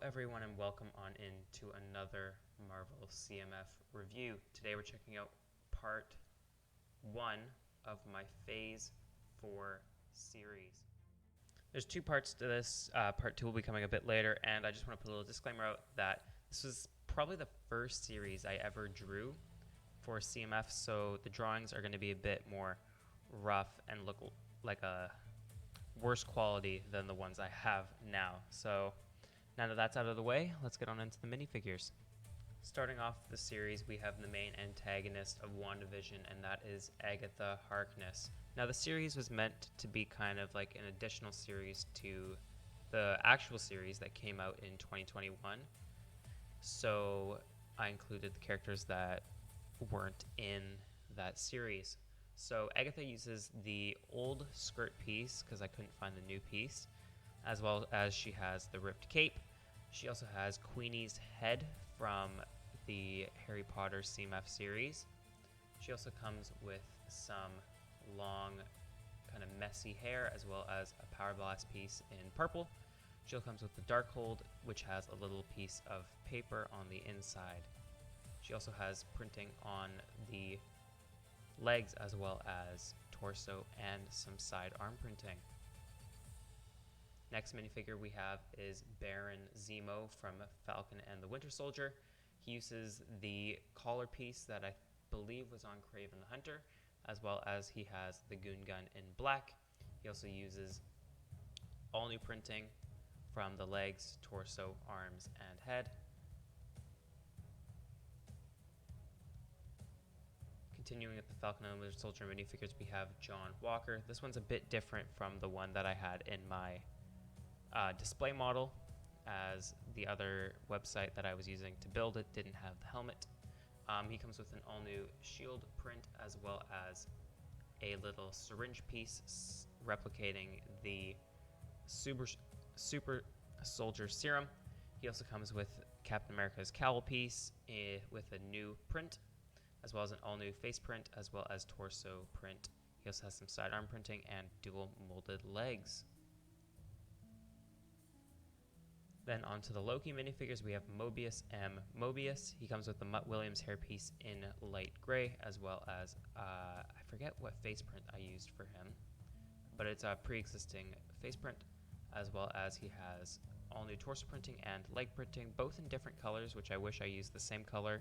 everyone and welcome on into another Marvel CMF review. Today we're checking out part 1 of my Phase 4 series. There's two parts to this. Part 2 will be coming a bit later, and I just want to put a little disclaimer out that this was probably the first series I ever drew for CMF, so the drawings are going to be a bit more rough and look like a worse quality than the ones I have now. So now that that's out of the way, let's get on into the minifigures. Starting off the series, we have the main antagonist of WandaVision, and that is Agatha Harkness. Now, the series was meant to be kind of like an additional series to the actual series that came out in 2021. So I included the characters that weren't in that series. So Agatha uses the old skirt piece because I couldn't find the new piece, as well as she has the ripped cape. She also has Queenie's head from the Harry Potter CMF series. She also comes with some long, kind of messy hair, as well as a Power Blast piece in purple. She also comes with the Darkhold, which has a little piece of paper on the inside. She also has printing on the legs, as well as torso and some side arm printing. Next minifigure we have is Baron Zemo from Falcon and the Winter Soldier. He uses the collar piece that I believe was on Kraven the Hunter, as well as he has the goon gun in black. He also uses all new printing from the legs, torso, arms, and head. Continuing with the Falcon and the Winter Soldier minifigures, we have John Walker. This one's a bit different from the one that I had in my display model, as the other website that I was using to build it didn't have the helmet. He comes with an all-new shield print, as well as a little syringe piece replicating the super soldier serum. He also comes with Captain America's cowl piece with a new print, as well as an all-new face print, as well as torso print. He also has some sidearm printing and dual molded legs. Then onto the Loki minifigures, we have Mobius M. Mobius. He comes with the Mutt Williams hairpiece in light gray, as well as, I forget what face print I used for him, but it's a pre-existing face print, as well as he has all new torso printing and leg printing, both in different colors, which I wish I used the same color,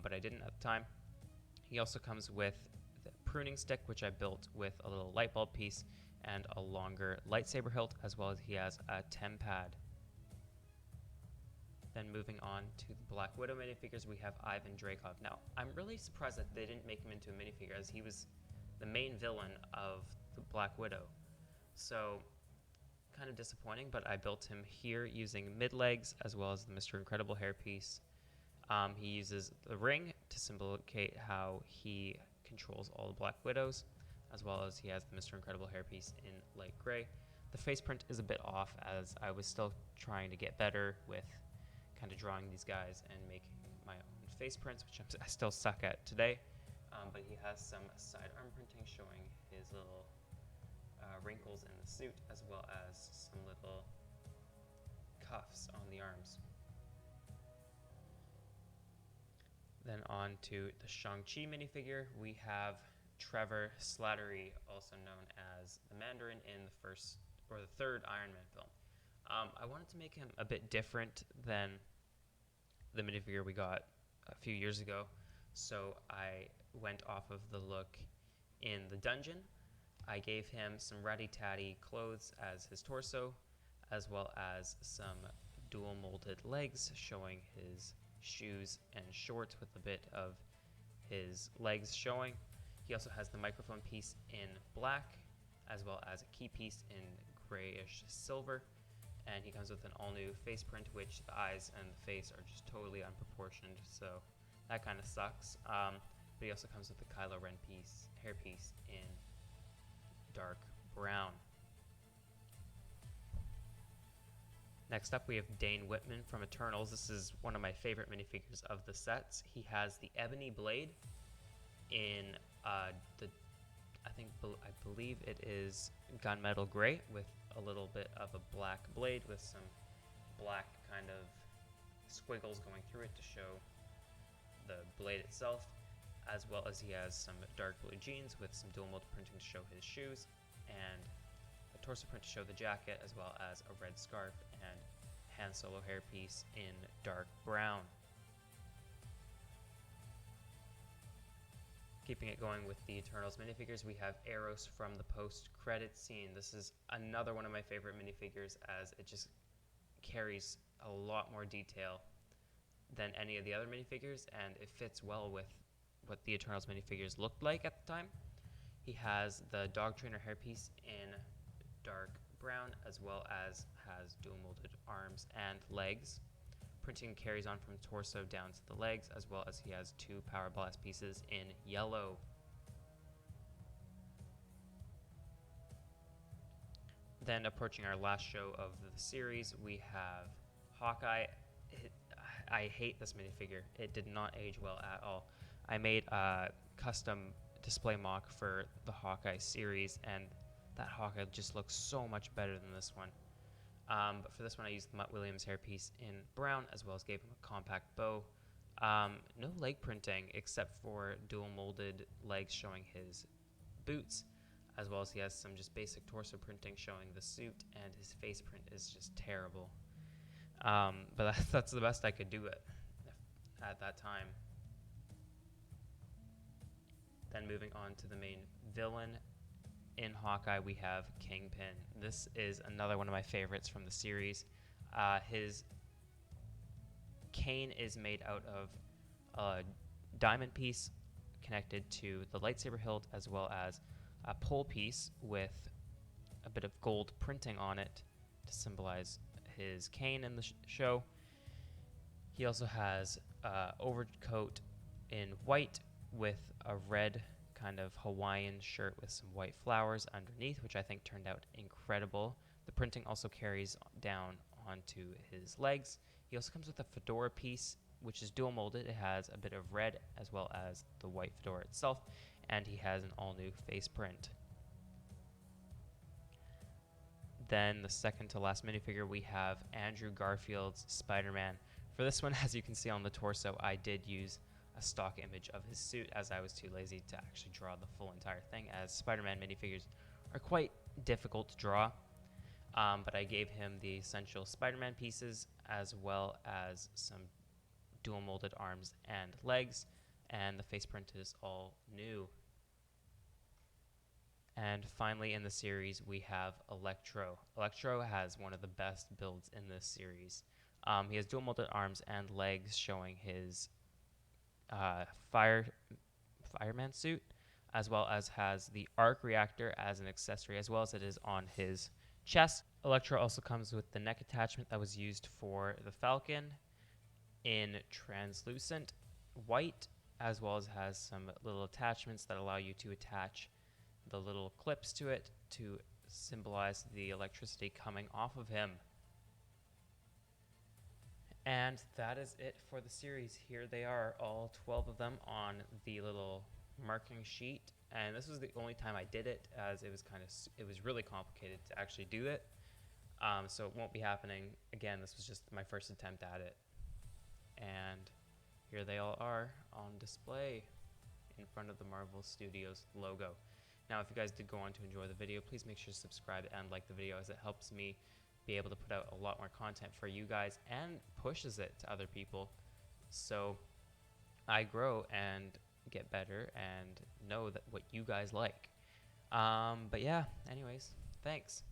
but I didn't at the time. He also comes with the pruning stick, which I built with a little light bulb piece and a longer lightsaber hilt, as well as he has a TemPad. Then moving on to the Black Widow minifigures, we have Ivan Dreykov. Now, I'm really surprised that they didn't make him into a minifigure, as he was the main villain of the Black Widow. So, kind of disappointing, but I built him here using mid-legs, as well as the Mr. Incredible hairpiece. He uses the ring to symbolize how he controls all the Black Widows, as well as he has the Mr. Incredible hairpiece in light gray. The face print is a bit off, as I was still trying to get better with kind of drawing these guys and making my own face prints, which I still suck at today. But he has some sidearm printing showing his little wrinkles in the suit, as well as some little cuffs on the arms. Then on to the Shang-Chi minifigure, we have Trevor Slattery, also known as the Mandarin in the third Iron Man film. I wanted to make him a bit different than the minifigure we got a few years ago, so I went off of the look in the dungeon. I gave him some ratty-tatty clothes as his torso, as well as some dual molded legs showing his shoes and shorts with a bit of his legs showing. He also has the microphone piece in black, as well as a key piece in grayish silver. And he comes with an all-new face print, which the eyes and the face are just totally unproportioned, so that kind of sucks. But he also comes with the Kylo Ren hairpiece in dark brown. Next up, we have Dane Whitman from Eternals. This is one of my favorite minifigures of the sets. He has the ebony blade in I believe it is gunmetal gray with a little bit of a black blade with some black kind of squiggles going through it to show the blade itself, as well as he has some dark blue jeans with some dual mold printing to show his shoes, and a torso print to show the jacket, as well as a red scarf and Han Solo hairpiece in dark brown. Keeping it going with the Eternals minifigures, we have Eros from the post-credit scene. This is another one of my favorite minifigures, as it just carries a lot more detail than any of the other minifigures, and it fits well with what the Eternals minifigures looked like at the time. He has the dog trainer hairpiece in dark brown, as well as has dual molded arms and legs. Printing carries on from torso down to the legs, as well as he has 2 power blast pieces in yellow. Then approaching our last show of the series, we have Hawkeye. I hate this minifigure. It did not age well at all. I made a custom display mock for the Hawkeye series, and that Hawkeye just looks so much better than this one. But for this one, I used the Mutt Williams hairpiece in brown, as well as gave him a compact bow. No leg printing, except for dual molded legs showing his boots, as well as he has some just basic torso printing showing the suit, and his face print is just terrible. But that's the best I could do it at that time. Then moving on to the main villain. In Hawkeye, we have Kingpin. This is another one of my favorites from the series. His cane is made out of a diamond piece connected to the lightsaber hilt, as well as a pole piece with a bit of gold printing on it to symbolize his cane in the show. He also has an overcoat in white with a red kind of Hawaiian shirt with some white flowers underneath, which I think turned out incredible. The printing also carries down onto his legs. He also comes with a fedora piece, which is dual molded. It has a bit of red as well as the white fedora itself, and he has an all new face print. Then the second to last minifigure, we have Andrew Garfield's Spider-Man. For this one, as you can see on the torso, I did use a stock image of his suit, as I was too lazy to actually draw the full entire thing, as Spider-Man minifigures are quite difficult to draw. But I gave him the essential Spider-Man pieces, as well as some dual molded arms and legs, and the face print is all new. And finally in the series, we have Electro. Electro has one of the best builds in this series. He has dual molded arms and legs showing his fireman suit, as well as has the arc reactor as an accessory, as well as it is on his chest. Electro also comes with the neck attachment that was used for the Falcon in translucent white, as well as has some little attachments that allow you to attach the little clips to it to symbolize the electricity coming off of him. And that is it for the series. Here they are, all 12 of them on the little marking sheet. And this was the only time I did it, as it was really complicated to actually do it. So it won't be happening again. This was just my first attempt at it. And here they all are on display in front of the Marvel Studios logo. Now, if you guys did go on to enjoy the video, please make sure to subscribe and like the video, as it helps me be able to put out a lot more content for you guys and pushes it to other people, so I grow and get better and know that what you guys like. But yeah, anyways, thanks.